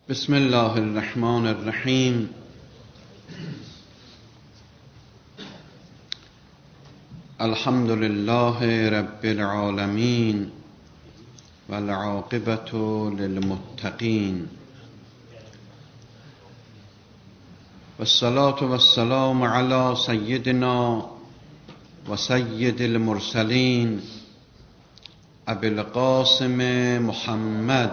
بسم الله الرحمن الرحیم. الحمد لله رب العالمین والعاقبة للمتقین والصلاة والسلام على سيدنا وسيد المرسلين أبي القاسم محمد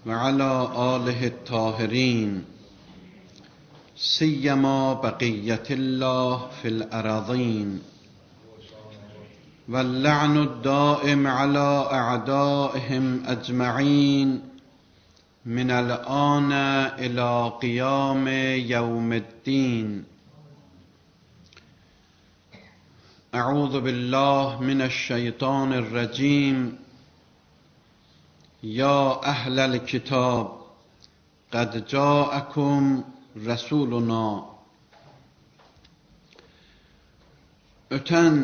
وعلى آله الطاهرين سيما بقية الله في الأراضين واللعن الدائم على أعدائهم أجمعين من الآن إلى قيام يوم الدين. أعوذ بالله من الشيطان الرجيم. يا أهل الكتاب قد جاءكم رسولنا. Ötən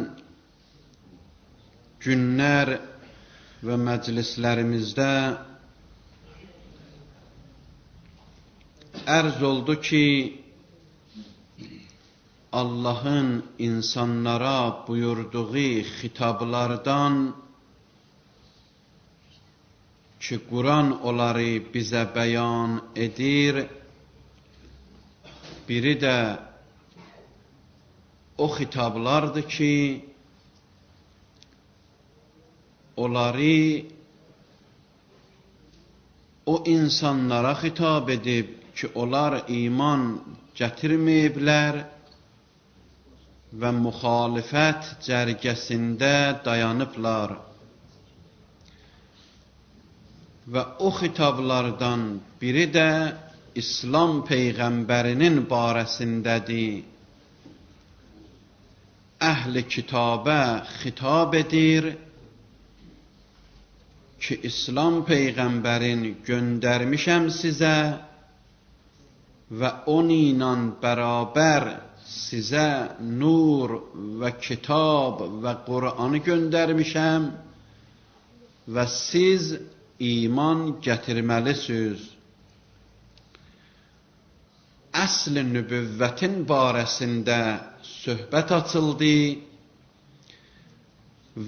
günlər və məclislərimizdə ərz oldu ki, Allah'ın insanlara buyurduğu xitablardan ki, Quran onları bizə bəyan edir, biri də o xitablardır ki, onları o insanlara xitab edib ki, onlar iman gətirməyiblər və müxalifət cərgəsində dayanıblar. Və o xitablardan biri də İslam Peyğəmbərinin barəsindədir. Əhl-i kitabə xitab edir ki, İslam Peyğəmbərin göndərmişəm sizə və onun ilə bərabər sizə nur və kitab və Qur'anı göndərmişəm və siz iman gətirməlisiniz. Əsl-i nübüvvətin barəsində söhbət açıldı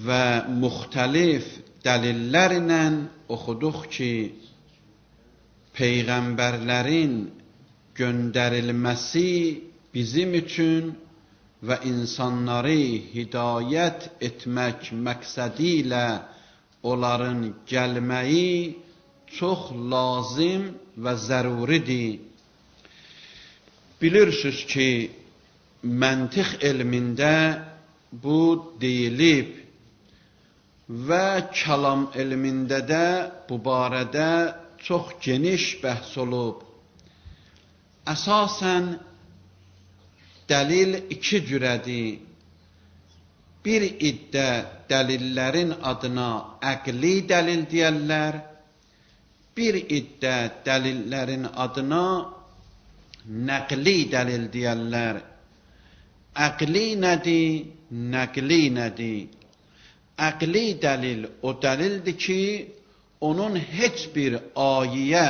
və müxtəlif dəlillərlə oxuduq ki, Peyğəmbərlərin göndərilməsi bizim üçün və insanları hidayət etmək məqsədi ilə onların gəlməyi çox lazım və zəruridir. Bilirsiniz ki, məntiq elmində bu deyilib və kəlam elmində də bu barədə çox geniş bəhs olub. Əsasən dəlil iki cürədir. Bir iddə dəlillərin adına əqli dəlil deyərlər, bir iddə dəlillərin adına nəqli dəlil deyərlər. Əqli nədir, nəqli nədir? Əqli dəlil o dəlildir ki, onun heç bir ayiyə,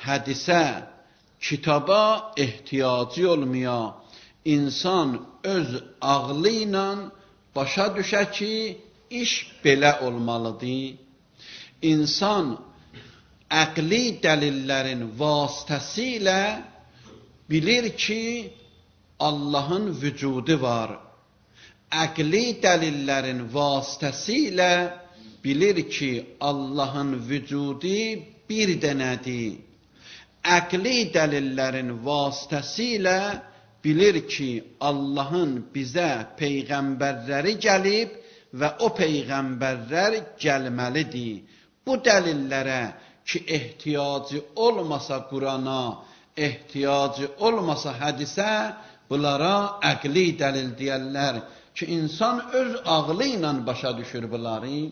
hədisə, kitaba ehtiyacı olmaya, insan öz ağlı ilə başa düşə ki, iş belə olmalıdır. İnsan əqli dəlillərin vasitəsilə bilir ki, Allahın vücudu var. Əqli dəlillərin vasitəsilə bilir ki, Allahın vücudu bir dənədir. Əqli dəlillərin vasitəsilə bilir ki, Allahın bizə peyğəmbərləri gəlib və o peyğəmbərlər gəlməlidir. Bu dəlillərə ki, ehtiyacı olmasa Qurana, ehtiyacı olmasa hədisə, bunlara əqli dəlil deyərlər ki, insan öz ağlı ilə başa düşür bunları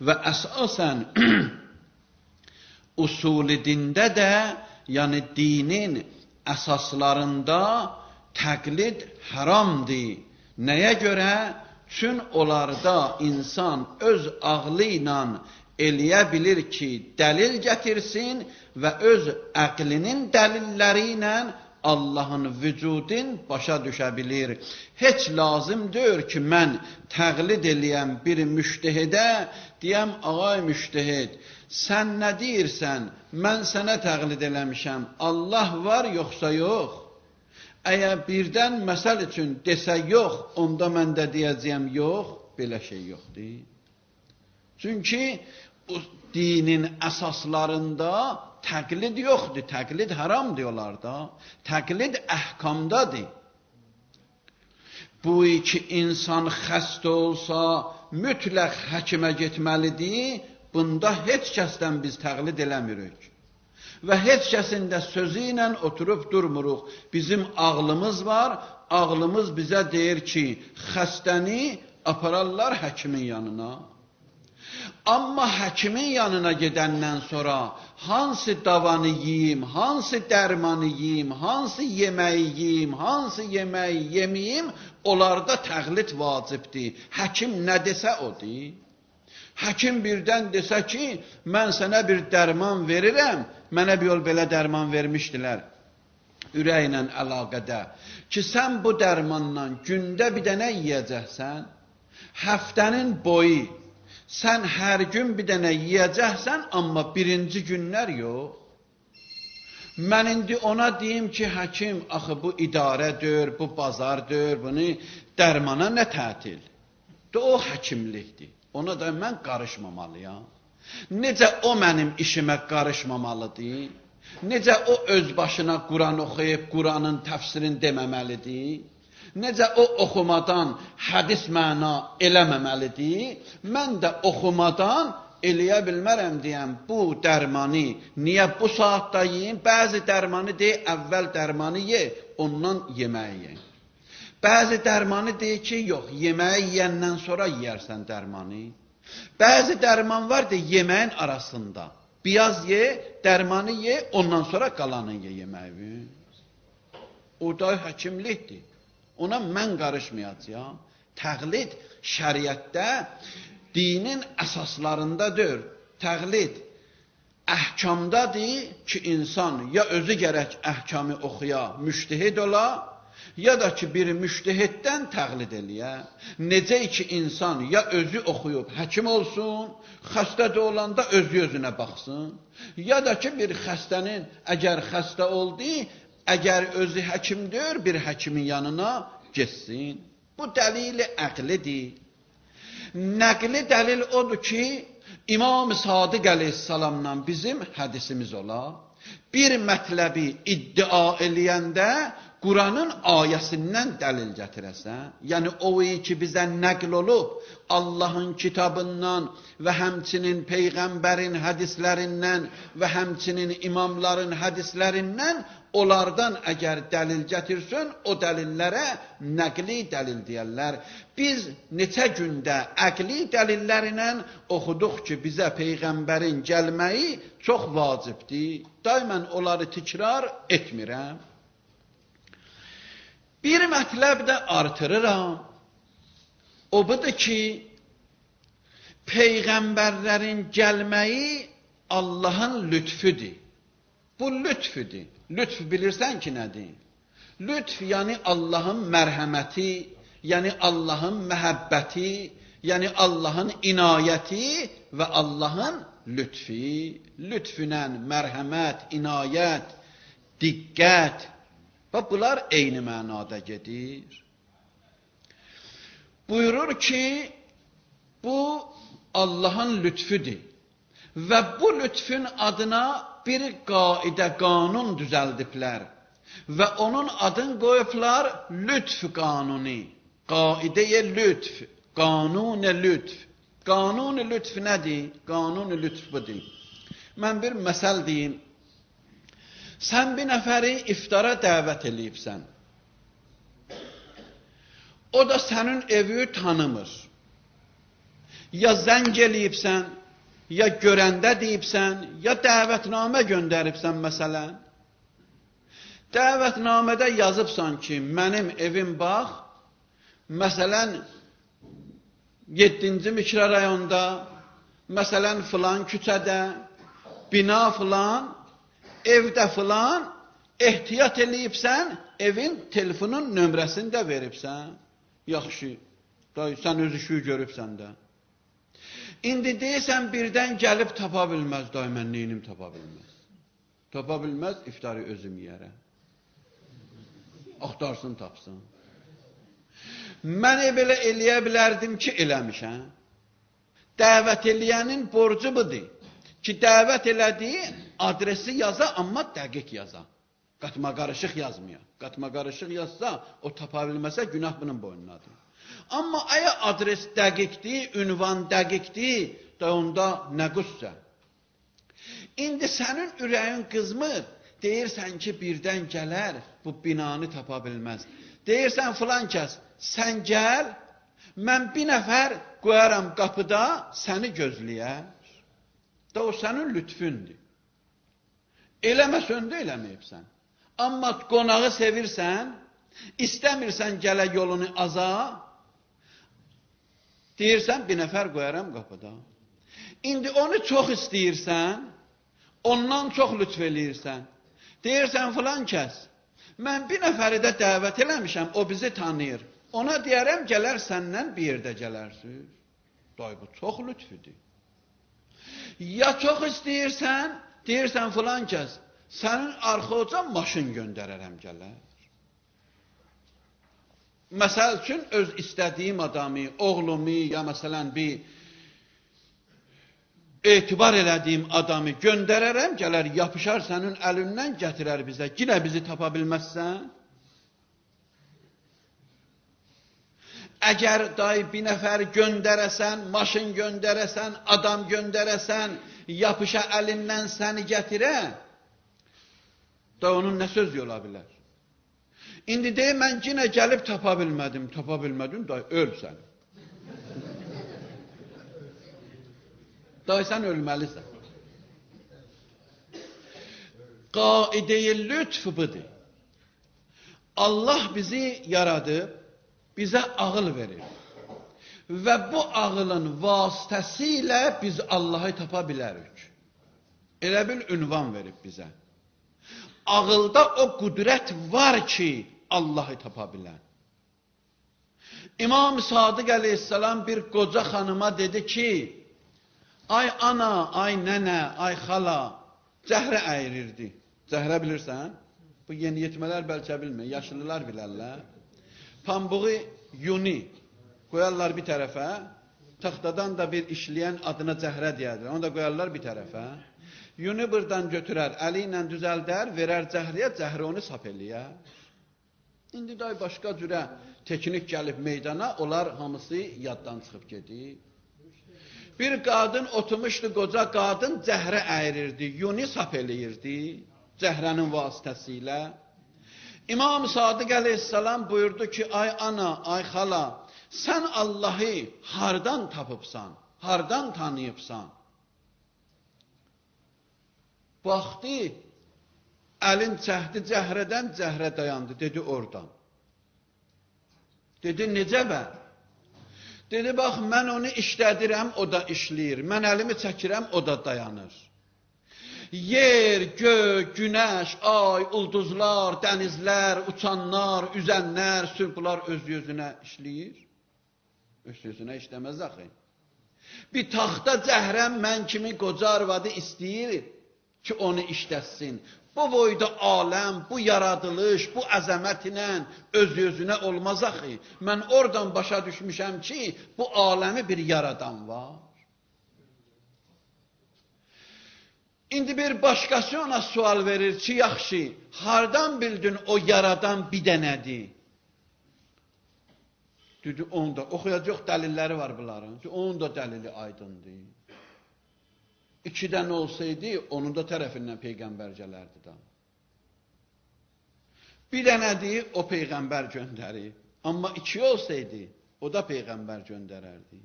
və əsasən usul-i dində də, yəni dinin əsaslarında təqlid haramdır. Nəyə görə? Çün onlarda insan öz ağlı ilə eləyə bilir ki, dəlil gətirsin və öz əqlinin dəlilləri ilə Allahın vücudun başa düşə bilir. Heç lazım deyil ki, mən təqlid eləyəm bir müştehidə, deyəm, ağay müştehid, sən nə deyirsən, mən sənə təqlid eləmişəm, Allah var yoxsa yox? Əgər birdən məsəl üçün desə yox, onda mən də deyəcəyəm yox, belə şey yoxdur. Çünki bu dinin əsaslarında təqlid yoxdur, təqlid haram diyorlar da, təqlid əhkamdadır. Bu iki insan xəstə olsa, mütləq həkimə getməlidir, bunda heç kəsdən biz təqlid eləmirik. Və heç kəsin də sözü ilə oturub durmuruq. Bizim ağlımız var, ağlımız bizə deyir ki, xəstəni apararlar həkimin yanına. Amma həkimin yanına gedəndən sonra hansı davanı yeyim, hansı dərmanı yeyim, hansı yeməyi yeyim, hansı yeməyi yeməyim, onlarda təqlid vacibdir. Həkim nə desə odur. Həkim birdən desə ki, mən sənə bir dərman verirəm, mənə bir yol belə dərman vermişdilər, ürəklə əlaqədə, ki, sən bu dərmanla gündə bir dənə yiyəcəksən, həftənin boyu, sən hər gün bir dənə yiyəcəksən, amma birinci günlər yox. Mən indi ona deyim ki, həkim, axı bu idarədir, bu bazardır, bunu dərmana nə tətil? O həkimlikdir. Ona da mən qarışmamalıyam. Necə o mənim işimə qarışmamalıdır? Necə o öz başına Quran oxuyub, Quranın təfsirini deməməlidir? Necə o oxumadan hədis məna eləməməlidir? Mən də oxumadan eləyə bilmərəm deyəm, bu dərmanı niyə bu saatda yiyim? Bəzi dərmanı deyir, əvvəl dərmanı ye, ondan yeməyi ye. Bəzi dərmanı deyir ki, yox, yeməyi yiyəndən sonra yiyərsən dərmanı. Bəzi dərman var deyir, yeməyin arasında. Biyaz ye, dərmanı ye, ondan sonra qalanı ye yeməyi. O da həkimlikdir. Ona mən qarışmayacağam. Təqlid şəriətdə dinin əsaslarındadır. Təqlid əhkamdadır ki, insan ya özü gərək əhkamı oxuya, müştehid ola, ya da ki, bir müştehiddən təqlid eləyə. Necə ki, insan ya özü oxuyub həkim olsun, xəstədə olanda özü-özünə baxsın, ya da ki, bir xəstənin əgər xəstə oldu, əgər özü həkimdir, bir həkimin yanına getsin. Bu dəlili əqlidir. Nəqli dəlil odur ki, İmam-ı Sadiq əleyhissalamla bizim hədisimiz ola. Bir mətləbi iddia eləyəndə Quranın ayəsindən dəlil gətirəsən, yəni o ki, bizə nəql olub, Allahın kitabından və həmçinin Peyğəmbərin hədislərindən və həmçinin imamların hədislərindən, onlardan əgər dəlil gətirsin, o dəlillərə nəqli dəlil deyərlər. Biz neçə gündə əqli dəlillərlə oxuduq ki, bizə Peyğəmbərin gəlməyi çox vacibdir. Daimən onları təkrar etmirəm. Bir mətləb də artırıram. O budur ki, Peyğəmbərlərin gəlməyi Allahın lütfüdür. Bu lütfüdür. Lütf bilirsən ki, nədir? Lütf, yəni Allahın mərhəməti, yəni Allahın məhəbbəti, yəni Allahın inayəti və Allahın lütfi. Lütfünə mərhəmət, inayət, diqqət, və bunlar eyni mənada gedir. Buyurur ki, bu Allahın lütfüdür və bu lütfün adına bir qaidə, qanun düzəldiblər və onun adını qoyublar lütf qanuni. Qaidə-i lütf, qanun-i lütf. Qanun-i lütf nədir? Qanun-i lütf budur. Mən bir məsəl deyim. Sən bir nəfəri iftara dəvət eləyibsən. O da sənin evi tanımır. Ya zəng eləyibsən, ya görəndə deyibsən, ya dəvətnamə göndəribsən məsələn. Dəvətnamədə yazıbsan ki, mənim evim bax, məsələn, 7-ci mikrorayonda, məsələn, filan küçədə, bina filan, evdə filan, ehtiyat eləyibsən, evin telefonun nömrəsini də veribsən. Yaxşı, sən öz işi görübsən də. İndi deyirsən, birdən gəlib tapa bilməz, mən neyinim tapa bilməz. Tapa bilməz, iftarı özüm yiyərəm. Axtarsın, tapsın. Mən belə eləyə bilərdim ki, eləmişəm. Dəvət eləyənin borcu budur ki, dəvət elədiyi adresi yaza, amma dəqiq yaza. Qatma qarışıq yazmıyor. Qatma qarışıq yazsa, o tapa bilməsə, günah bunun boynunadır. Amma əgər adres dəqiqdir, ünvan dəqiqdir, da onda nə qüssə. İndi sənin ürəyin qızmır, deyirsən ki, birdən gələr, bu binanı tapa bilməz. Deyirsən, filan kəs, sən gəl, mən bir nəfər qoyaram qapıda, səni gözləyər. Da o sənin lütfündür. Eləməsən də eləməyibsən. Amma qonağı sevirsən, istəmirsən gələ yolunu aza, deyirsən, bir nəfər qoyaram qapıda. İndi onu çox istəyirsən, ondan çox lütf eləyirsən. Deyirsən, filan kəs, mən bir nəfəri də dəvət eləmişəm, o bizi tanıyır. Ona deyərəm, gələr səndən bir yerdə gələrsiz. Day, bu çox lütfüdür. Ya çox istəyirsən, deyirsən, filan kəs, sənin arxoca maşın göndərərəm gələr. Məsəl üçün, öz istədiyim adamı, oğlumu, ya məsələn, bir etibar elədiyim adamı göndərərəm, gələr, yapışar sənin əlindən gətirər bizə. Yine bizi tapa bilməzsən, əgər day bir nəfər göndərəsən, maşın göndərəsən, adam göndərəsən, yapışa əlindən səni gətirə, da onun nə söz ola bilər? İndi deyim, mən yine gəlib tapa bilmədim, day, öl sən. Day, sən ölməlisən. Qaidə-i lütf budur. Allah bizi yaradıb, bizə ağıl verir. Və bu ağılın vasitəsilə biz Allah'ı tapa bilərik. Elə bil ünvan verib bizə. Ağılda o qüdrət var ki, Allah'ı tapa bilən. İmam Sadiq Aleyhisselam bir qoca xanıma dedi ki, ay ana, ay nənə, ay xala, cəhrə əyirirdi. Cəhrə bilirsən? Bu yeni yetmələr bəlkə bilmir, yaşlılar bilərlər. Pambuğu yuni qoyarlar bir tərəfə, taxtadan da bir işləyən adına cəhrə deyərlər. Onu da qoyarlar bir tərəfə. Yuni buradan götürər, əli ilə düzəldər, verər cəhriyə, cəhri onu sap eləyər. İndi day başqa cürə teknik gəlib meydana, onlar hamısı yaddan çıxıb gedir. Bir qadın oturmuşdu, qoca qadın cəhrə əyirirdi, yuni sap eləyirdi, cəhrənin vasitəsilə. İmam Sadiq Aleyhisselam buyurdu ki, ay ana, ay xala, sən Allah'ı hardan tapıbsan, hardan tanıyıbsan? Baxdı, əlin çəhdi cəhrədən, cəhrə dayandı, dedi oradan. Dedi, necə bə? Dedi, bax, mən onu işlədirəm, o da işləyir. Mən əlimi çəkirəm, o da dayanır. Yer, gök, günəş, ay, ulduzlar, dənizlər, uçanlar, üzənlər, sürpülar öz yüzünə işləyir. Öz yüzünə işləməz axı. Bir taxta cəhrəm mən kimi qoca arvadı istəyir ki, onu işləsin. Bu boyda aləm, bu yaradılış, bu əzəmət ilə öz yüzünə olmaz axı. Mən oradan başa düşmüşəm ki, bu aləmi bir yaradan var. İndi bir başqası ona sual verir ki, yaxşı, hardan bildin o yaradan bir dənədir? Dedi, onda, oxuyacaq dəlilləri var bunların. Onun da dəlili aydındır. 2 dənə olsaydı, onun da tərəfindən Peyğəmbər gələrdi da. Bir dənədir, o Peyğəmbər göndərir. Amma 2 olsaydı, o da Peyğəmbər göndərərdi.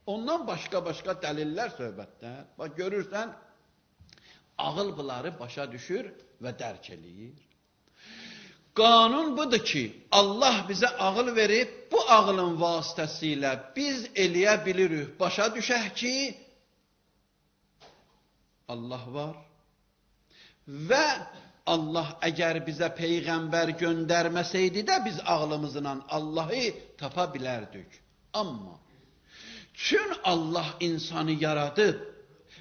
Ondan başqa dəlillər söhbətlər. Bax, görürsən, ağıl bunları başa düşür və dərk eləyir. Qanun budur ki, Allah bizə ağıl verib, bu ağılın vasitəsilə biz eləyə bilirik, başa düşək ki, Allah var və Allah əgər bizə Peyğəmbər göndərməsəydi də biz ağlımızla Allahı tapa bilərdik. Amma çün Allah insanı yaradıb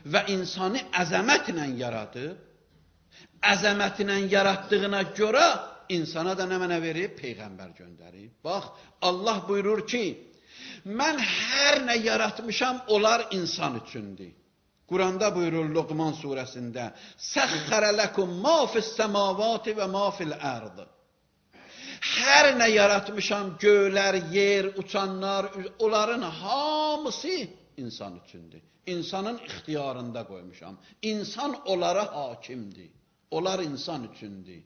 və insanı əzəmətlə yaradıb, əzəmətlə yaratdığına görə insana da nə mənə verib? Peyğəmbər göndərib. Bax, Allah buyurur ki, mən hər nə yaratmışam, onlar insan üçündür. Quranda buyurur Luqman surəsində, səxxərə ləkum ma fis-səmavati və ma fil-ərd. Hər nə yaratmışam, göylər, yer, uçanlar, onların hamısı insan üçündür. İnsanın ixtiyarında qoymuşam. İnsan onlara hakimdir. Onlar insan üçündür.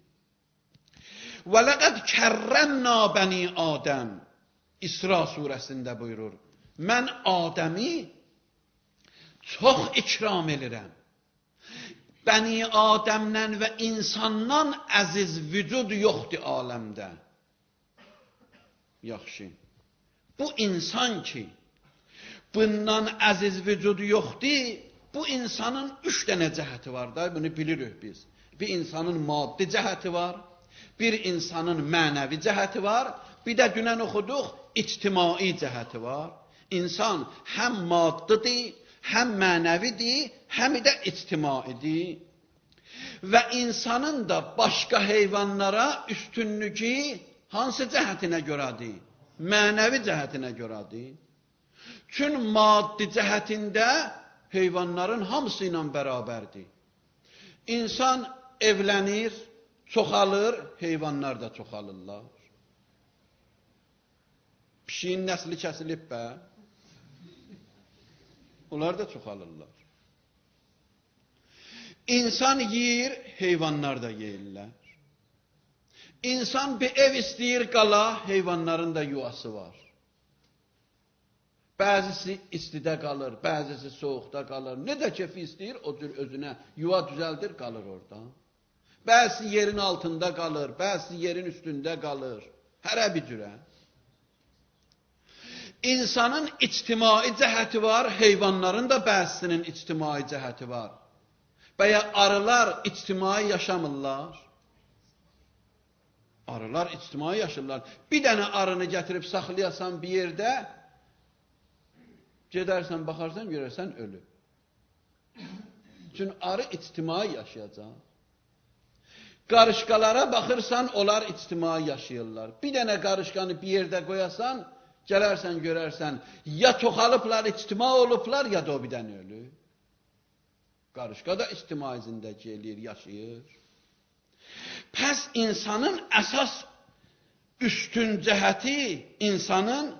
Və ləqəd kərrəmnə bəni Adəm. İsra surəsində buyurur. Mən Adəmi çox ikram edirəm. Bəni Adəmdən və insandan əziz vücud yoxdur aləmdə. Yaxşı. Bu insan ki, bundan əziz vücud yoxdur, bu insanın 3 dənə cəhəti var da, bunu bilirik biz. Bir insanın maddi cəhəti var, bir insanın mənəvi cəhəti var, bir də dünən oxuduq, ictimai cəhəti var. İnsan həm maddidir, həm mənəvidir, həm də ictimaidir. Və insanın da başqa heyvanlara üstünlüyü hansı cəhətinə görədir? Mənəvi cəhətinə görədir. Çün maddi cəhətində heyvanların hamısı ilə bərabərdir. İnsan evlənir, çoxalır, heyvanlar da çoxalırlar. Pişiyin nəsli kəsilib bə, onlar da çoxalırlar. İnsan yeyir, heyvanlar da yeyirlər. İnsan bir ev istəyir qala, heyvanların da yuvası var. Bəzisi istidə qalır, bəzisi soğuqda qalır. Nə də kefi istəyir, o cür özünə yuva düzəldir, qalır orada. Bəzisi yerin altında qalır, bəzisi yerin üstündə qalır. Hərə bir cürə. İnsanın ictimai cəhəti var, heyvanların da bəzisinin ictimai cəhəti var. Bəya arılar ictimai yaşamırlar. Arılar ictimai yaşırlar. Bir dənə arını gətirib saxlayasan bir yerdə, gedərsən, baxarsan, görərsən, ölü. Çünki arı ictimai yaşayacaq. Qarışqalara baxırsan, onlar ictimai yaşayırlar. Bir dənə qarışqanı bir yerdə qoyasan, gələrsən, görərsən, ya çoxalıblar, ictimai olublar, ya da o bir dənə ölü. Qarışqa da ictimai zindəki eləyir, yaşayır. Pəs insanın əsas üstün cəhəti insanın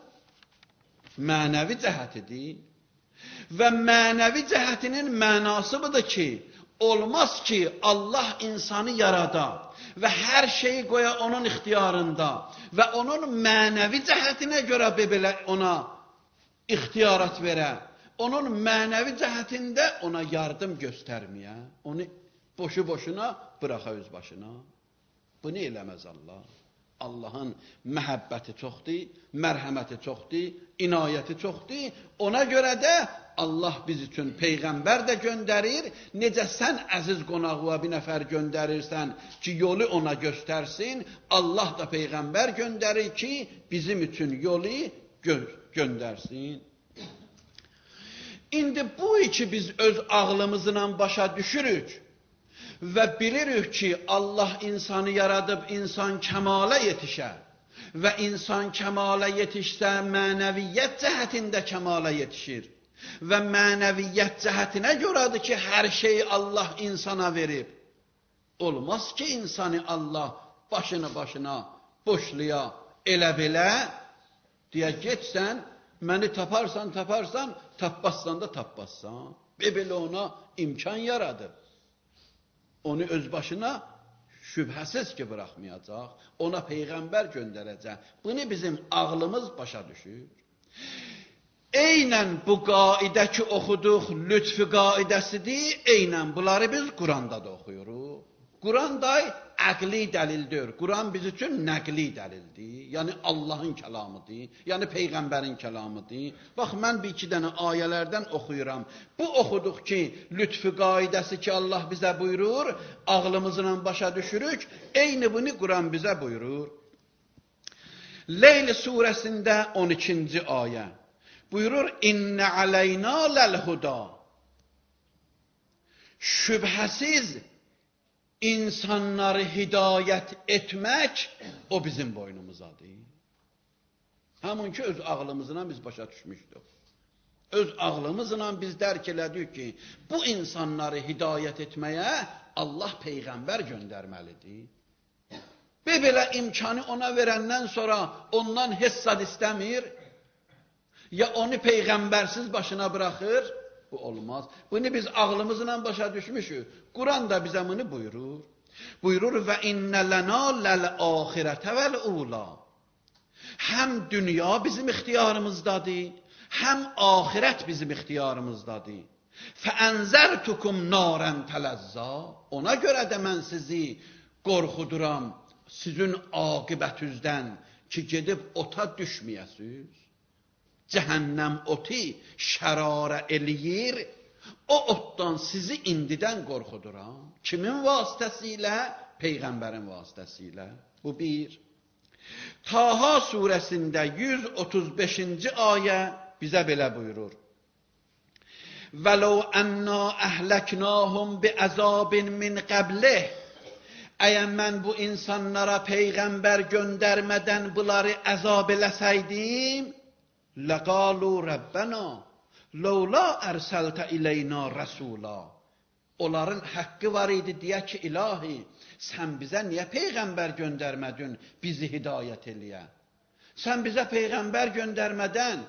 mənəvi cəhətidir. Və mənəvi cəhətinin mənası budur ki, olmaz ki, Allah insanı yarada və hər şeyi qoya onun ixtiyarında və onun mənəvi cəhətinə görə belə ona ixtiyarat verə, onun mənəvi cəhətində ona yardım göstərməyə, onu boşu-boşuna bıraxa öz başına. Bunu eləməz Allah. Allahın məhəbbəti çoxdur, mərhəməti çoxdur, inayəti çoxdur. Ona görə də Allah biz üçün Peyğəmbər də göndərir. Necə sən əziz qonağına bir nəfər göndərirsən ki, yolu ona göstərsin, Allah da Peyğəmbər göndərir ki, bizim üçün yolu göndərsin. İndi bu iki biz öz ağlımızla başa düşürük. Və bilirik ki, Allah insanı yaradıb, insan kəmala yetişər. Və insan kəmala yetişsə, mənəviyyət cəhətində kəmala yetişir. Və mənəviyyət cəhətinə görədir ki, hər şeyi Allah insana verib. Olmaz ki, insanı Allah başına boşluya, elə-belə, deyə getsən, məni taparsan, tapmazsan da tapmazsan. Belə ona imkan yaradır. Onu öz başına şübhəsiz ki, bıraxmayacaq. Ona Peyğəmbər göndərəcək. Bunu bizim ağlımız başa düşür. Eynən bu qaidə ki, oxuduq, lütfü qaidəsidir. Eynən bunları biz Quranda da oxuyuruq. Quran day əqli dəlildir. Quran biz üçün nəqli dəlildir. Yəni Allahın kəlamıdır. Yəni Peyğəmbərin kəlamıdır. Bax, mən bir iki dənə ayələrdən oxuyuram. Bu oxuduq ki, lütfü qaidəsi ki, Allah bizə buyurur, ağlımızla başa düşürük. Eyni bunu Quran bizə buyurur. Leyl surəsində 12-ci ayə. Buyurur, İnnə aleyna ləl-huda. Şübhəsiz insanları hidayət etmək o bizim boynumuzadır. Həmin ki, öz ağlımızla biz başa düşmüşdük. Öz ağlımızla biz dərk elədik ki, bu insanları hidayət etməyə Allah Peyğəmbər göndərməlidir. Belə imkanı ona verəndən sonra ondan hesad istəmir, ya onu Peyğəmbərsiz başına bırakır, bu olmaz. Bunu biz ağlımızla başa düşmüşük. Quran da bizə bunu buyurur. Buyurur və innə lənə ləl-axirətə vəl-ula. Həm dünya bizim ixtiyarımızdadır, həm axirət bizim ixtiyarımızdadır. Fəənzərtukum narən tələzzə. Ona görə də mən sizi qorxuduram sizin aqibətüzdən ki, gedib ota düşməyəsiz. Cəhənnəm oti şərarə eləyir, o otdan sizi indidən qorxuduram. Kimin vasitəsilə? Peyğəmbərin vasitəsilə. Bu bir. Taha surəsində 135-ci ayə bizə belə buyurur. وَلَوْ أَنَّا أَهْلَكْنَاهُمْ بِعَذَابٍ مِّنْ قَبْلِهِ. Əgər mən bu insanlara Peyğəmbər göndərmədən bunları əzab eləsəydim, لَقَالُوا رَبَّنَا لَوْلَا أَرْسَلْتَ إِلَيْنَا رَسُولًا. Onların haqqı var idi deyə ki, ilahi, sən bizə niyə Peyğəmbər göndərmədin bizi hidayət eləyə? Sən bizə Peyğəmbər göndərmədən,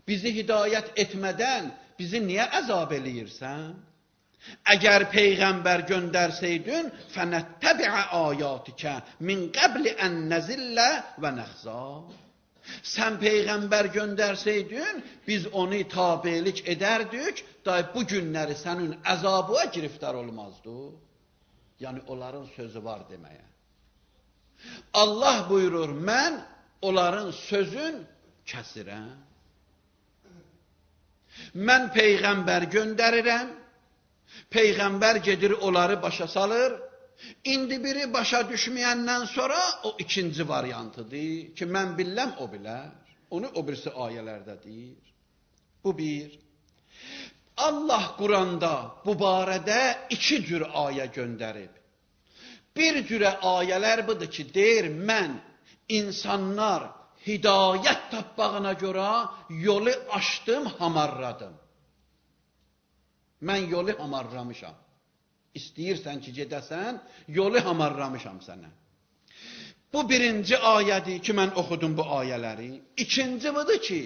bizi hidayət etmədən, bizi niyə əzab eləyirsən? Əgər Peyğəmbər göndərsəydin, فَنَتَّبِعَ آيَاتِكَ مِنْ قَبْلِ أَنْ نَزِلَّ وَنَخْزَى. Sən Peyğəmbər göndərsəydin, biz onu tabelik edərdik, da bu günləri sənin əzabıya giriftar olmazdı. Yəni, onların sözü var deməyə. Allah buyurur, mən onların sözün kəsirəm. Mən Peyğəmbər göndərirəm, Peyğəmbər gedir, onları başa salır. İndi biri başa düşməyəndən sonra o ikinci variantıdır ki, mən biləm, o bilər. Onu o birisi ayələrdə deyir. Bu bir. Allah Quranda bu barədə iki cür ayə göndərib. Bir cürə ayələr budur ki, deyir, mən insanlar hidayət tapmağına görə yolu açdım, hamarladım. Mən yolu hamarlamışam. İstəyirsən ki, gedəsən, yolu hamarlamışam sənə. Bu birinci ayədir ki, mən oxudum bu ayələri. İkinci budur ki,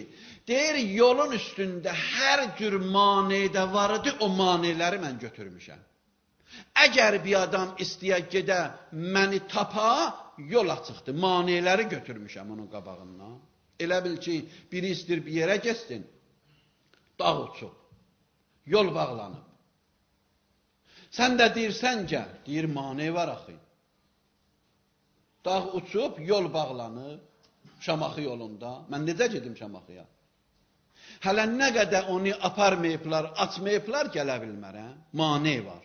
deyir, yolun üstündə hər cür manedə var idi, o maneləri mən götürmüşəm. Əgər bir adam istəyə gedə, məni tapa, yol açıqdır. Maneləri götürmüşəm onun qabağından. Elə bil ki, biri istəyir bir yerə geçsin, dağ uçub, yol bağlanıb. Sən də deyirsən, gəl, deyir, mane var axı. Dağ uçub, yol bağlanıb, Şamaxı yolunda. Mən necə gedim Şamaxıya? Hələ nə qədər onu aparmayıblar, açmayıblar, gələ bilmərəm. Mane var.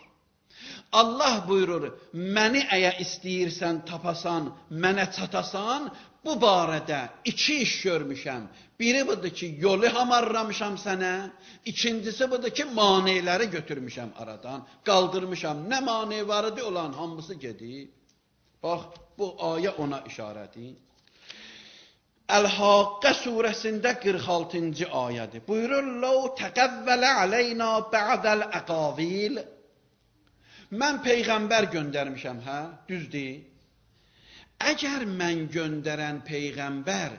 Allah buyurur, məni əgər istəyirsən, tapasan, mənə çatasan, bu barədə iki iş görmüşəm. Biri budur ki, yolu hamarlamışam sənə. İkincisi budur ki, maneləri götürmüşəm aradan. Qaldırmışam. Nə mane var idi, olan hamısı gedib. Bax, bu ayə ona işarədir. Əl-Haqqə surəsində 46-cı ayədir. Buyurur, لَوْ تَقَوَّلَ عَلَيْنَا بَعْدَ الْأَقَاوِيلِ. Mən Peyğəmbər göndərmişəm, hə? Düzdür. Əgər mən göndərən Peyğəmbər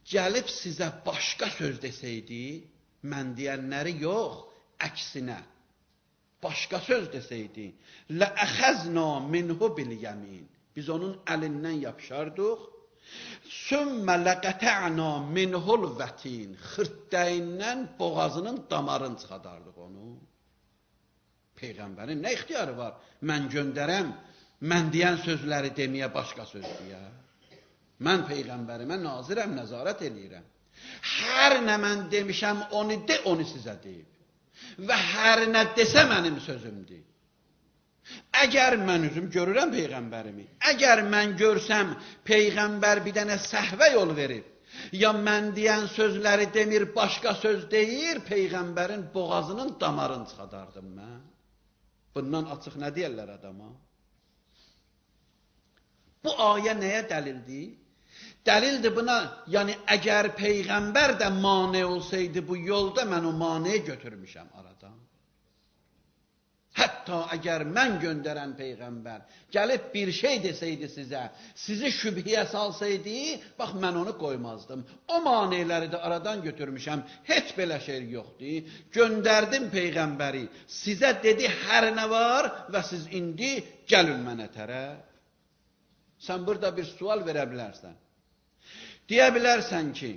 gəlib sizə başqa söz desəydi, mən deyənləri yox, əksinə, başqa söz desəydi, لَأَخَزْنَا مِنْهُ بِالْيَمِينَ. Biz onun əlindən yapışardıq, ثُمَّ لَقَتَعْنَا مِنْهُ الْوَتِينَ. Xırtdəyindən boğazının damarını çıxadardıq onu. Peyğəmbərin nə ixtiyarı var? Mən göndərəm, Mən deyən sözləri deməyə başqa söz deyər. Mən Peyğəmbərimə nazirəm, nəzarət eləyirəm. Hər nə mən demişəm, onu de, onu sizə deyib. Və hər nə desə mənim sözümdür. Əgər mən üzüm görürəm Peyğəmbərimi, əgər mən görsəm Peyğəmbər bir dənə səhvə yol verib, ya mən deyən sözləri demir, başqa söz deyir, Peyğəmbərin boğazının damarını çıxadardım mən. Bundan açıq nə deyərlər adama? Bu ayə nəyə dəlildir? Dəlildir buna, yəni əgər Peyğəmbər də mane olsaydı bu yolda, mən o maneyi götürmüşəm aradan. Hətta əgər mən göndərən Peyğəmbər gəlib bir şey desəydi sizə, sizi şübhəyə salsaydı, bax mən onu qoymazdım. O maneləri də aradan götürmüşəm, heç belə şey yoxdur. Göndərdim Peyğəmbəri, sizə dedi hər nə var və siz indi gəlin mənə tərəf. Sən burada bir sual verə bilərsən. Deyə bilərsən ki,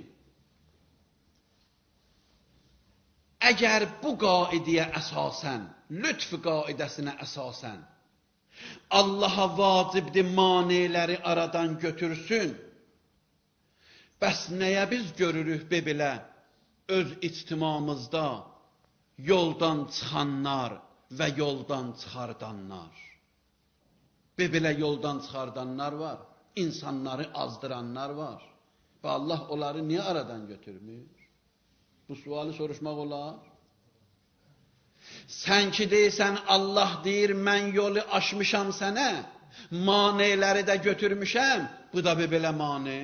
əgər bu qaidiyə əsasən, lütf qaidəsinə əsasən, Allaha vacibdir maneləri aradan götürsün, bəs nəyə biz görürük belə öz ictimamızda yoldan çıxanlar və yoldan çıxardanlar? Belə yoldan çıxardanlar var, insanları azdıranlar var. Və Allah onları niyə aradan götürmür? Bu sualı soruşmaq olar. Sən ki deyirsən, Allah deyir, mən yolu aşmışam sənə, maneləri də götürmüşəm, bu da belə mane.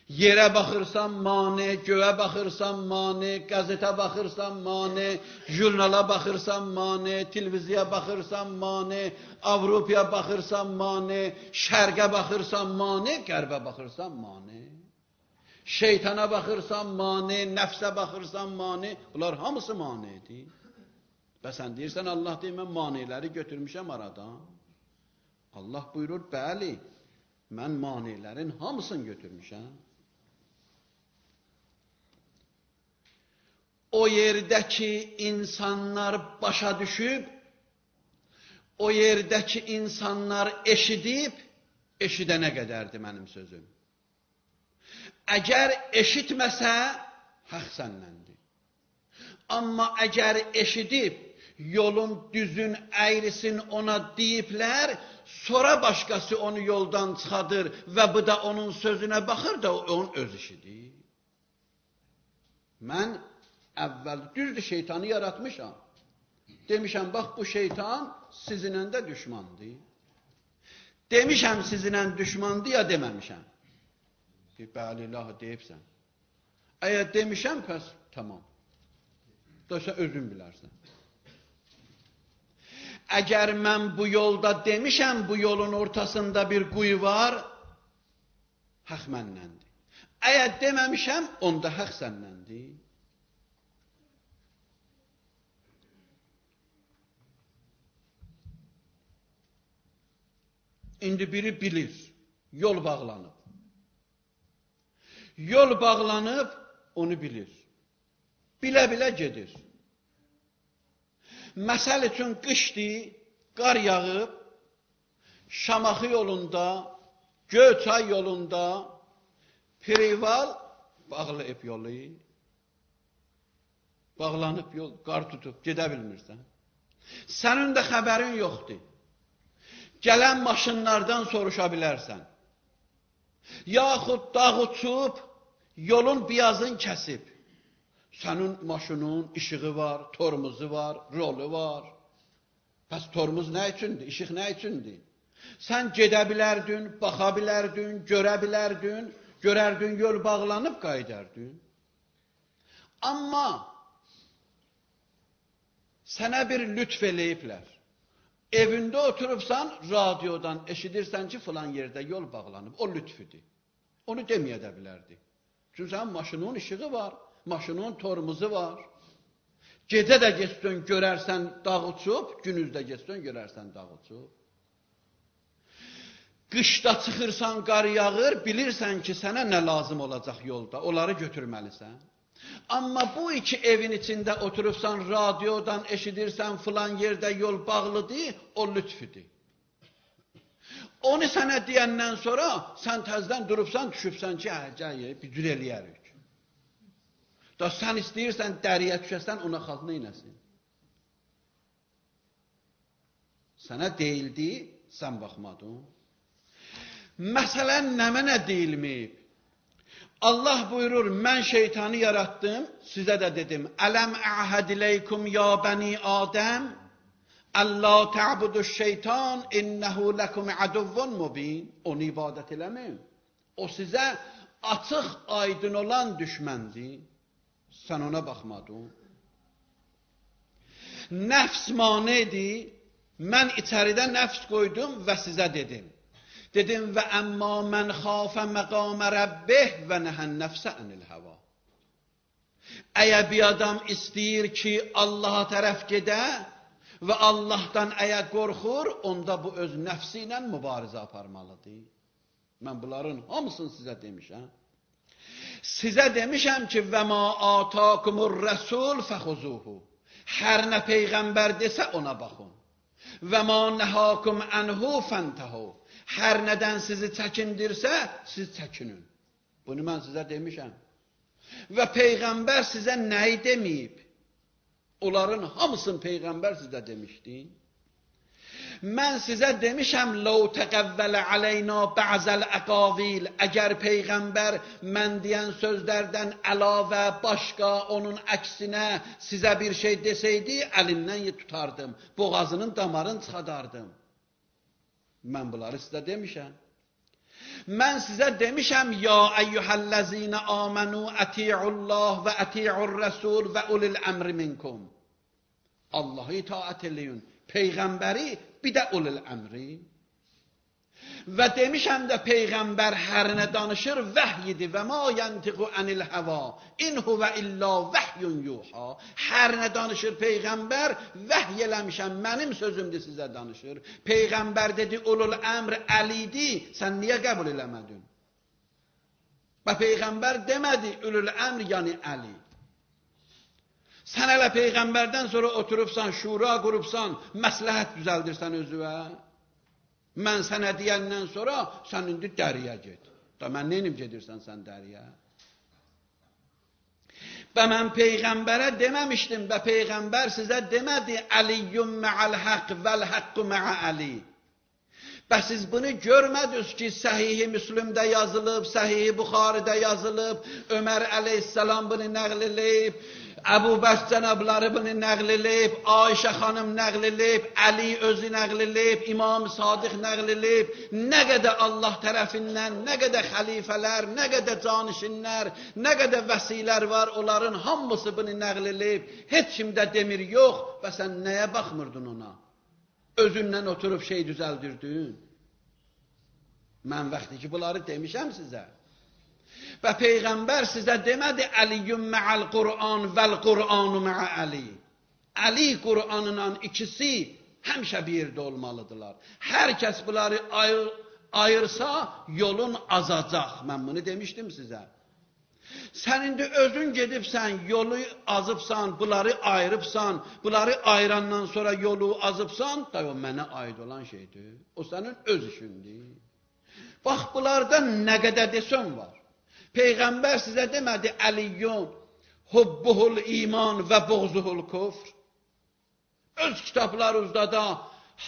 Yerə baxırsan mane, göğe baxırsan mane, qəzetə baxırsan mane, jurnala baxırsan mane, televiziya baxırsan mane, Avropaya baxırsan mane, şərqə baxırsan mane, qərbə baxırsan mane. Şeytana baxırsan mane, nəfsə baxırsan mane, bunlar hamısı manedir. Və sən deyirsən, Allah deyir, mən maneləri götürmüşəm aradan. Allah buyurur, bəli, mən manelerin hamısını götürmüşəm. O yerdəki insanlar başa düşüb, o yerdəki insanlar eşidib, eşidənə qədərdir mənim sözüm. Əgər eşitməsə, haqq səndəndir. Amma əgər eşidib, yolun düzün, əyrisin ona deyiblər, sonra başqası onu yoldan çıxadır və bu da onun sözünə baxır da onun öz işidir. Mən əvvəl düzdür şeytanı yaratmışam. Demişəm, bax bu şeytan sizinlə də düşmandır. Demişəm sizinlə düşmandır ya deməmişəm. Bəli, ilahi deyibsən. Əgər demişəm, pəs tamam. Dolayısıyla özün bilərsən. Əgər mən bu yolda demişəm, bu yolun ortasında bir quyu var, haqq məndəndir. Əgər deməmişəm, onda haqq səndəndir. İndi biri bilir, yol bağlanıb. Yol bağlanıb, onu bilir. Bilə-bilə gedir. Məsəl üçün qışdır, qar yağıb, Şamaxı yolunda, Göyçay yolunda, Prival bağlayıb yolu. Bağlanıb yol, qar tutub, gedə bilmirsən. Sənin də xəbərin yoxdur. Gələn maşınlardan soruşa bilərsən. Yaxud dağ uçub, yolun biyazını kəsib. Sənin maşının işığı var, tormuzu var, rolu var. Bəs tormuz nə üçündür, işıq nə üçündür? Sən gedə bilərdin, baxa bilərdin, görə bilərdin, görərdin, yol bağlanıb qaydardın. Amma sənə bir lütf eləyiblər. Evində oturubsan, radiodan eşidirsən ki, filan yerdə yol bağlanıb. O lütfüdür. Onu deməyə də bilərdi. Çünki sənin maşının işığı var, maşının tormuzu var. Gecə də geçsən, görərsən dağ uçub, günüzdə geçsən, görərsən dağ uçub. Qışda çıxırsan, qar yağır, bilirsən ki, sənə nə lazım olacaq yolda, onları götürməlisən. Amma bu iki evin içində oturubsan, radiodan eşidirsən, filan yerdə yol bağlıdır, o lütfüdür. Onu sənə deyəndən sonra sən təzdən durubsan, düşübsən ki, bir cür eləyərik. Da sən istəyirsən, dəriyə düşəsən, ona xalq neynəsin? Sənə deyildi, sən baxmadın. Məsələn, nə mənə deyilməyib? Allah buyurur, mən şeytanı yarattım, sizə də dedim, ələm əhəd iləykum ya bəni Adəm, əllə tə'buduş şeytan, innəhu ləkum əduvvun mubin. Onu ibadət eləməyin. O sizə açıq, aydın olan düşməndir. Sən ona baxmadın. Nəfs manedir. Mən içəridə nəfs qoydum və sizə dedim. Dedim və əmmə mən xafə məqamə rəbbih və nəhən nəfsə ənil həva. Əgər bir adam istəyir ki, Allaha tərəf gedə və Allahdan əgər qorxur, onda bu öz nəfsi ilə mübarizə aparmalıdır. Mən bunların hamısını sizə demişəm. Sizə demişəm ki, və ma atakumur rəsul fəxuzuhu. Hər nə peyğəmbər desə ona baxın. Və ma nəhakum ənhu fəntəhu. Hər nədən sizi çəkindirsə, siz çəkinin. Bunu mən sizə demişəm. Və Peyğəmbər sizə nəyi deməyib? Onların hamısını Peyğəmbər sizə demişdi. Mən sizə demişəm, لَوْ تَقَوَّلَ عَلَيْنَا بَعْضَ الْأَقَاوِيلِ. Əgər Peyğəmbər mən deyən sözlərdən əlavə, başqa, onun əksinə sizə bir şey desəydi, əlindən tutardım, boğazının damarını çıxadardım. Mən bunları sizə demişəm. Mən sizə demişəm, ya əyyuhəl-ləzinə amanu əti'ullah və əti'ur rəsul və ulil əmri minkum. Allah'ı itaat eləyin, Peyğəmbəri, bir də ulil əmri. Və demişəm də Peyğəmbər hər nə danışır, vəhyidir və ma yantiqu anil həva. İn huvə illa vəhyun yuha. Hər nə danışır Peyğəmbər, vəhy eləmişəm, mənim sözümdür sizə danışır. Peyğəmbər dedi, ulul əmr əlidir, sən niyə qəbul eləmədin? Və Peyğəmbər demədi, ulul əmr yəni əli. Sən hələ Peyğəmbərdən sonra oturubsan, şura qurubsan, məsləhət düzəldirsən özüvə. Mən sənə deyəndən sonra sən indi dəriyə get. Da mən neynim gedirsən sən dəriyə? Və mən Peyğəmbərə deməmişdim və Peyğəmbər sizə demədi Əliyyum mə'al haqq vəl haqqu mə'a Əli. Və siz bunu görmədiniz ki, Səhih-i Müslümdə yazılıb, Səhih-i Buxaridə yazılıb, Ömər əleyhissalam bunu nəql eləyib, Əbu Bəs cənabları bunu nəql eləyib, Ayşə xanım nəql eləyib, Əli özü nəql eləyib, İmam Sadiq nəql eləyib, nə qədər Allah tərəfindən, nə qədər xəlifələr, nə qədər canişinlər, nə qədər vəsilər var, onların hamısı bunu nəql eləyib, heç kimdə demir yox və sən nəyə baxmırdın ona? Özündən oturub şey düzəldirdin. Mən vaxtı ki, bunları demişəm sizə. Və Peyğəmbər sizə demədi Əliyyum mə'al Qur'an vəl Qur'anu mə'a Əli. Əli Qur'anla ikisi həmişə bir yerdə olmalıdırlar. Hər kəs bunları ayırsa yolun azacaq. Mən bunu demişdim sizə. Sən indi özün gedibsən, yolu azıbsan, bunları ayırıbsan, bunları ayırandan sonra yolu azıbsan, da o mənə aid olan şeydir. O sənin öz işindir. Bax, bunlardan nə qədər desən var. Peyğəmbər sizə demədi Əliyyun, hubbuhul iman və buğzuhul kufr. Öz kitablarınızda da,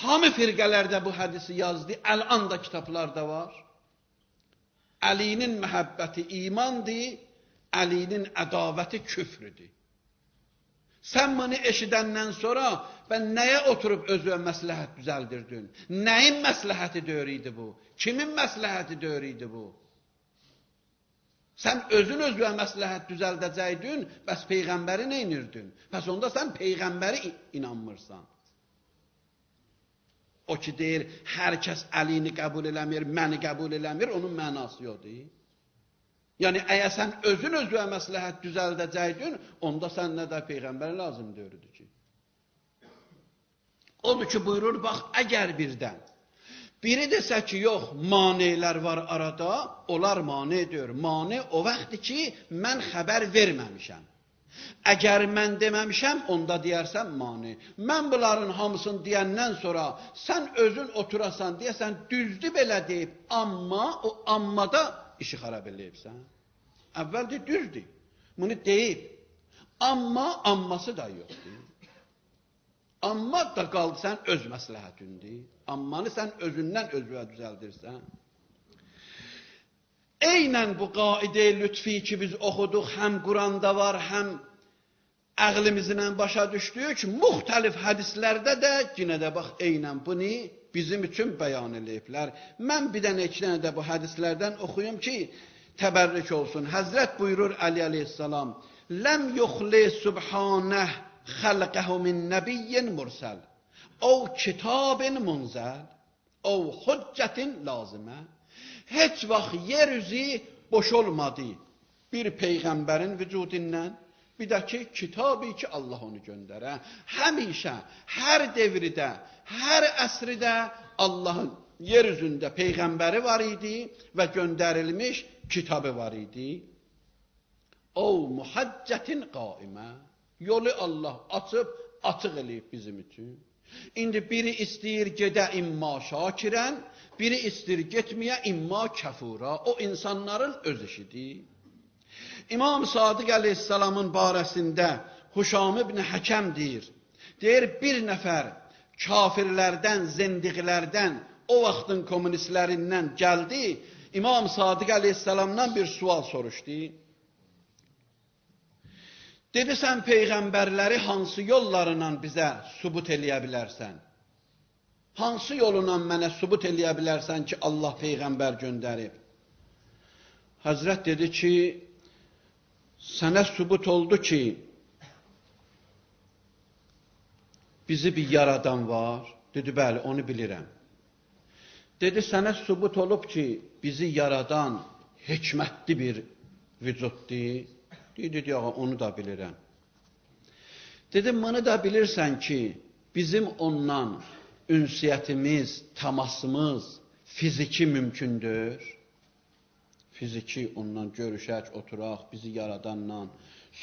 hamı firqələrdə bu hədisi yazdı, əl-an da kitablarda var. Əlinin məhəbbəti imandır, Əlinin ədavəti küfrüdür. Sən bunu eşidəndən sonra və nəyə oturub özünə məsləhət düzəldirdin? Nəyin məsləhəti dörüydü bu? Kimin məsləhəti dörüydü bu? Sən özün özünə məsləhət düzəldəcəydin, bəs Peyğəmbəri neynirdin? Bəs onda sən Peyğəmbəri inanmırsan. O ki deyir, hər kəs Əlini qəbul eləmir, məni qəbul eləmir, onun mənası yoxdur. Yəni, əgər sən özün özünə məsləhət düzəldəcəydin, onda sən nə də Peyğəmbər lazım deyirdi ki. Odur ki, buyurur, bax, əgər birdən Biri desə ki, yox, manelər var arada, onlar manedir. Mane o vaxtdır ki, mən xəbər verməmişəm. Əgər mən deməmişəm, onda deyərsən mane. Mən bunların hamısını deyəndən sonra sən özün oturasan, deyəsən düzdür belə deyib, amma o ammada işi xarab eləyibsən. Əvvəldir düzdür, bunu deyib, amma amması da yoxdur. Amma da qaldı sən öz məsləhətindir. Ammanı sən özündən özünə düzəldirsən. Eynən bu qaide-i lütfi ki biz oxuduq, həm Quranda var, həm əqlimizlə başa düşdük, müxtəlif hədislərdə də yenə də bax, eynən bunu bizim üçün bəyan eləyiblər. Mən bir dənə iki dənə də bu hədislərdən oxuyum ki, təbərrük olsun. Həzrət buyurur Ali aleyhissalam, ləm yuxli subhanəh xəlqəhu min nəbiyyin mursəl, o kitabin munzəl, o hüccətin lazimə. Heç vaxt yeryüzü boş olmadı bir peyğəmbərin vücudindən, bir də ki, kitabı ki, Allah onu göndərə. Həmişə, hər devirdə, hər əsridə Allahın yeryüzündə peyğəmbəri var idi və göndərilmiş kitabı var idi. O muhaccətin qaimə, yolu Allah açıq eləyib bizim üçün. İndi biri istəyir gedə imma şakirən, biri istəyir getməyə imma kəfura. O insanların öz işidir. İmam Sadiq Aleyhisselamın barəsində Huşam ibn Həkəm deyir. Deyir, bir nəfər kafirlərdən, zendiqlərdən, o vaxtın komünistlərindən gəldi. İmam Sadiq Aleyhisselamdan bir sual soruşdu. Dedi, sən peyğəmbərləri hansı yollarla bizə sübut eləyə bilərsən? Hansı yoluna mənə sübut eləyə bilərsən ki, Allah peyğəmbər göndərib? Həzrət dedi ki, sənə sübut oldu ki, bizi bir yaradan var. Dedi, bəli, onu bilirəm. Dedi, sənə sübut olub ki, bizi yaradan hikmətli bir vücuddur. Dedi, onu da bilirəm. Dedim, bunu da bilirsən ki, bizim ondan ünsiyyətimiz, təmasımız fiziki mümkündür. Fiziki ondan görüşək, oturaq, bizi yaradanla,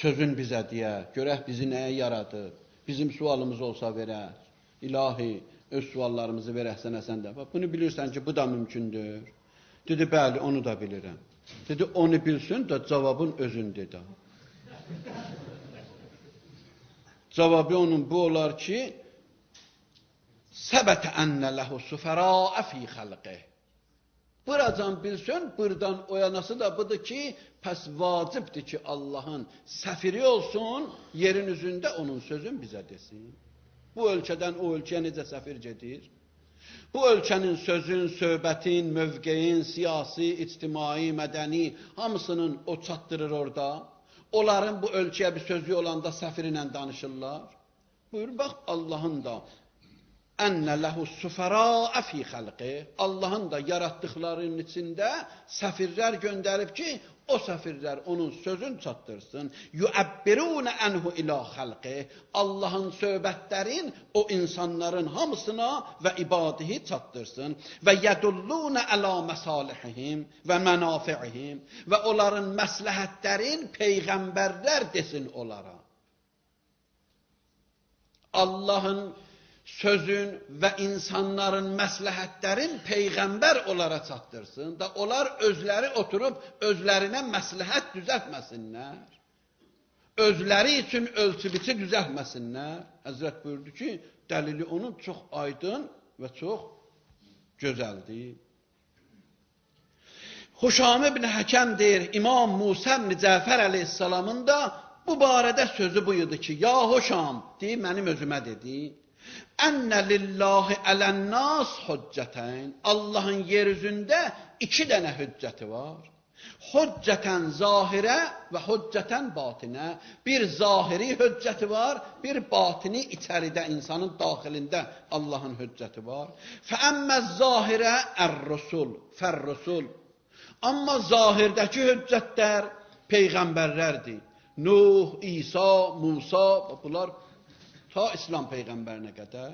sözün bizə deyə, görək bizi nəyə yaradı, bizim sualımız olsa verək, ilahi, öz suallarımızı verək sənə səndə. Bunu bilirsən ki, bu da mümkündür. Dedi, bəli, onu da bilirəm. Dedi, onu bilsin də cavabın özündür da. Cavabı onun bu olar ki, səbətə ənə ləhu süfərəə fī xəlqih. Buracan bilsin, buradan oyanası da budur ki, pəs vacibdir ki, Allahın səfiri olsun, yerin üzündə onun sözün bizə desin. Bu ölkədən o ölkəyə necə səfir gedir? Bu ölkənin sözün, söhbətin, mövqeyin, siyasi, ictimai, mədəni, hamısının o çatdırır orada. Onların bu ölkəyə bir sözü olanda səfir ilə danışırlar. Buyur, bax, Allahın da ənə ləhu süfərəə fī xəlqih. Allahın da yaratdıqlarının içində səfirlər göndərib ki, o səfirlər onun sözün çatdırsın. Yuəbbirunə ənhu ilə xəlqih. Allahın söhbətlərin o insanların hamısına və ibadihi çatdırsın. Və yədullunə ələ məsalihihim və mənafi'ihim. Və onların məsləhətlərin peyğəmbərlər desin onlara. Allahın sözün və insanların məsləhətlərin peyğəmbər onlara çatdırsın da onlar özləri oturub özlərinə məsləhət düzəltməsinlər. Özləri üçün ölçü-biçi düzəltməsinlər. Həzrət buyurdu ki, dəlili onun çox aydın və çox gözəldir. Huşam ibn Həkəm deyir, İmam Musa ibn Cəfər əleyhissalamın da bu barədə sözü buyurdu ki, ya Huşam, deyib mənim özümə dedi, Ənə lillahi ələnnas hüccətən. Allahın yeryüzündə iki dənə hüccəti var. Hüccətən zahirə və hüccətən batinə. Bir zahiri hüccəti var, bir batini içəridə, insanın daxilində Allahın hüccəti var. Fəəmməz zahirə ər-rusul, fər-rusul. Amma zahirdəki hüccətlər peyğəmbərlərdir. Nuh, İsa, Musa, bunlar ta İslam peyğəmbərinə qədər.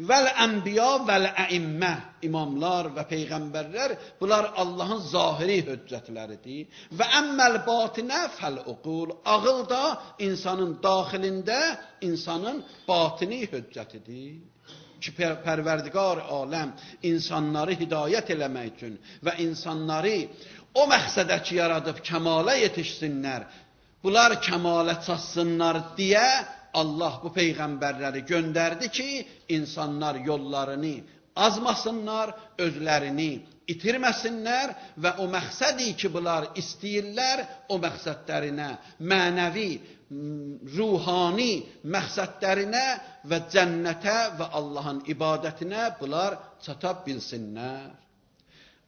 Vel enbiya vel əimmə, imamlar və peyğəmbərlər, bunlar Allahın zahiri hüccətləridir. Və əmməl batinə fəl uqul, ağıl da insanın daxilində insanın batini hüccətidir. Ki Pərverdigar aləm insanları hidayət eləmək üçün və insanları o məqsədə ki yaradıb kəmala yetişsinlər, bunlar kəmala çatsınlar deyə Allah bu peyğəmbərləri göndərdi ki, insanlar yollarını azmasınlar, özlərini itirməsinlər və o məqsədi ki, bunlar istəyirlər, o məqsədlərinə, mənəvi, ruhani məqsədlərinə və cənnətə və Allahın ibadətinə bunlar çata bilsinlər.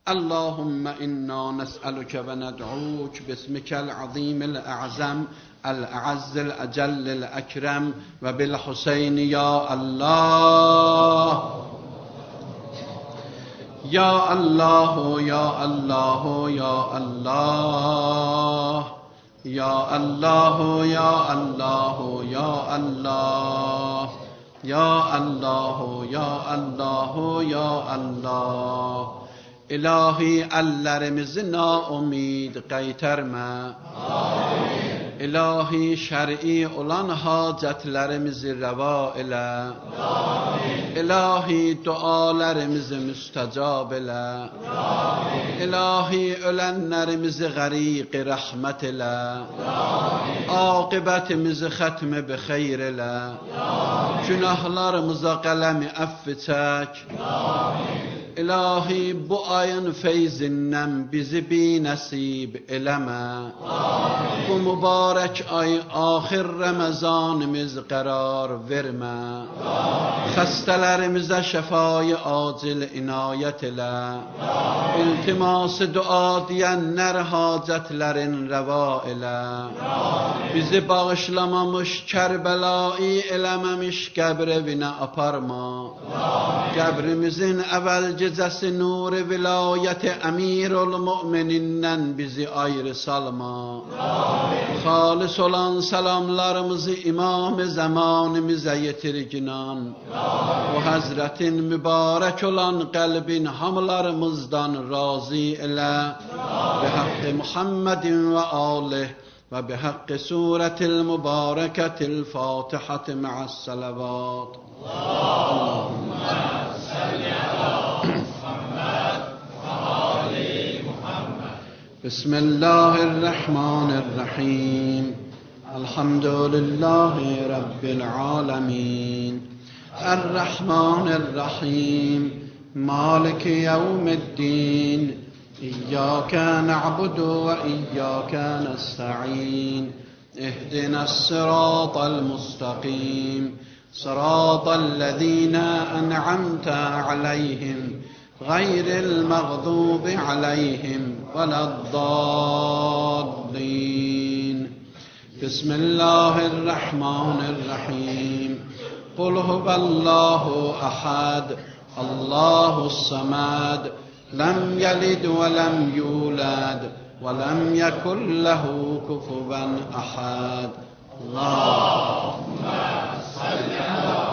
Allahümmə inna nəs'əlükə və nəd'uk bismikəl azimil ə'zəm el-ə'azzil əcəllil əkrəm və bil-Hüseyni ya Allah. Ya Allahu, ya Allahu, ya Allah. Ya Allahu, ya Allahu, ya Allah. Ya Allahu, ya Allahu, ya Allah. İlahi əllərimizi naumid qaytarma. Amin. İlahi şər'i olan hacətlərimizi rəva elə. Amin. İlahi dualarımızı müstəcab elə. Amin. İlahi ölənlərimizi qəriq rəhmət elə. Amin. Aqibətimizi xətmi bi xeyr elə. Amin. Günahlarımıza qələmi əfv çək. Amin. İlahi bu ayın feyzindən bizi binəsib eləmə. Amin. Bu mübarək ay axir Ramazanımız qərar vermə. Amin. Xəstələrimizə şəfayı acil inayət elə. Amin. İltiması dua deyənlər hacətlərin rəva elə. Amin. Bizi bağışlamamış, Kərbəlayı eləməmiş qəbr evinə aparma. Amin. Qəbrimizin əvvəlcə gecəsi nuri vilayət əmirul müminindən bizi ayrı salma. Amin. Xalis olan salamlarımızı İmam-ı zamanımıza yetirginan. O Həzrətin mübarək olan qəlbin hamılarımızdan razı elə. Bi haqqi Muhammedin və alih və bi haqqi surətil mübarəkətil Fatihəti ma'as salavat. Allahümmə salli ala بسم الله الرحمن الرحيم الحمد لله رب العالمين الرحمن الرحيم مالك يوم الدين إياك نعبد وإياك نستعين اهدنا الصراط المستقيم صراط الذين أنعمت عليهم غير المغضوب عليهم ولا الضالين بسم الله الرحمن الرحيم قل هو الله أحد الله الصمد لم يلد ولم يولد ولم يكن له كفوا أحد اللهم صل على